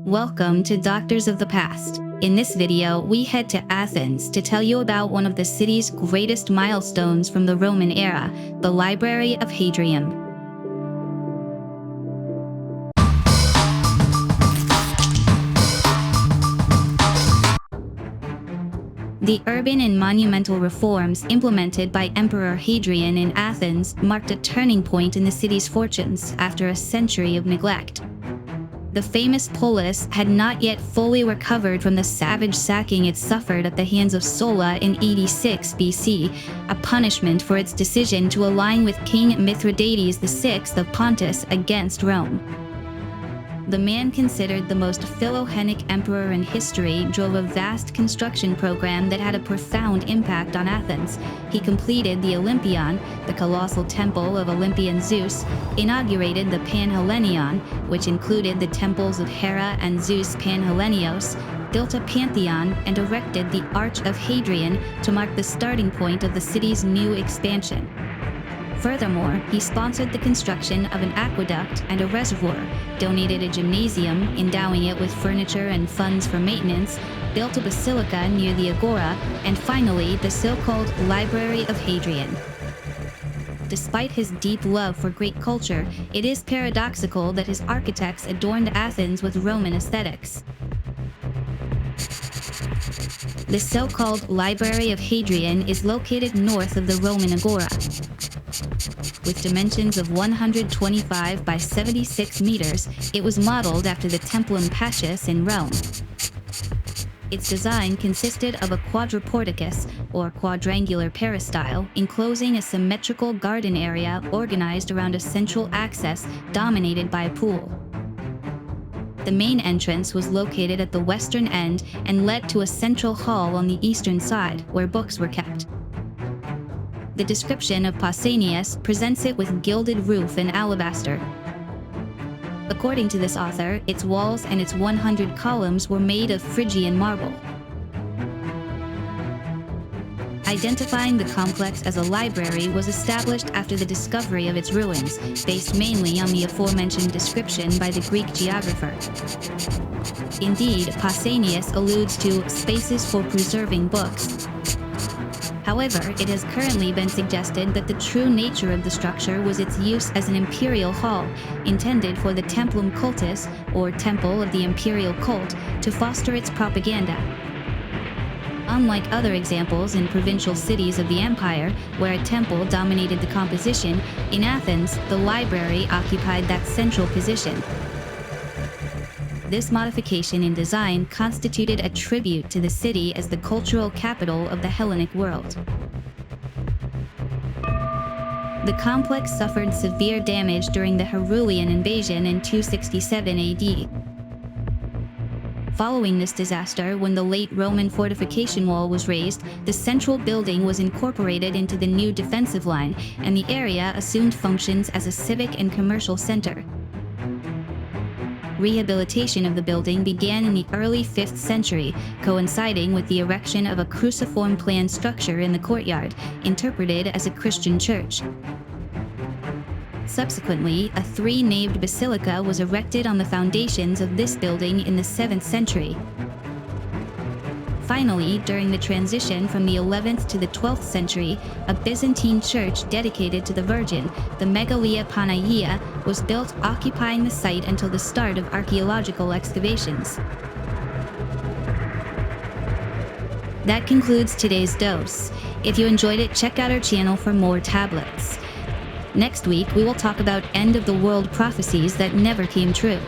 Welcome to Doctors of the Past. In this video, we head to Athens to tell you about one of the city's greatest milestones from the Roman era, the Library of Hadrian. The urban and monumental reforms implemented by Emperor Hadrian in Athens marked a turning point in the city's fortunes after a century of neglect. The famous polis had not yet fully recovered from the savage sacking it suffered at the hands of Sulla in 86 BC, a punishment for its decision to align with King Mithridates VI of Pontus against Rome. The man considered the most Philohenic emperor in history drove a vast construction program that had a profound impact on Athens. He completed the Olympion, the colossal Temple of Olympian Zeus, inaugurated the Panhellenion, which included the temples of Hera and Zeus Panhellenios, built a pantheon, and erected the Arch of Hadrian to mark the starting point of the city's new expansion. Furthermore, he sponsored the construction of an aqueduct and a reservoir, donated a gymnasium, endowing it with furniture and funds for maintenance, built a basilica near the agora, and finally, the so-called Library of Hadrian. Despite his deep love for Greek culture, it is paradoxical that his architects adorned Athens with Roman aesthetics. The so-called Library of Hadrian is located north of the Roman agora. With dimensions of 125 by 76 meters, it was modeled after the Temple Imperial in Rome. Its design consisted of a quadriporticus, or quadrangular peristyle, enclosing a symmetrical garden area organized around a central axis dominated by a pool. The main entrance was located at the western end and led to a central hall on the eastern side, where books were kept. The description of Pausanias presents it with gilded roof and alabaster. According to this author, its walls and its 100 columns were made of Phrygian marble. Identifying the complex as a library was established after the discovery of its ruins, based mainly on the aforementioned description by the Greek geographer. Indeed, Pausanias alludes to spaces for preserving books. However, it has currently been suggested that the true nature of the structure was its use as an imperial hall, intended for the Templum Cultus, or Temple of the Imperial Cult, to foster its propaganda. Unlike other examples in provincial cities of the empire, where a temple dominated the composition, in Athens, the library occupied that central position. This modification in design constituted a tribute to the city as the cultural capital of the Hellenic world. The complex suffered severe damage during the Herulian invasion in 267 AD. Following this disaster, when the late Roman fortification wall was raised, the central building was incorporated into the new defensive line, and the area assumed functions as a civic and commercial center. Rehabilitation of the building began in the early 5th century, coinciding with the erection of a cruciform plan structure in the courtyard, interpreted as a Christian church. Subsequently, a 3-naved basilica was erected on the foundations of this building in the 7th century. Finally, during the transition from the 11th to the 12th century, a Byzantine church dedicated to the Virgin, the Megalia Panagia, was built, occupying the site until the start of archaeological excavations. That concludes today's dose. If you enjoyed it, check out our channel for more tablets. Next week, we will talk about end-of-the-world prophecies that never came true.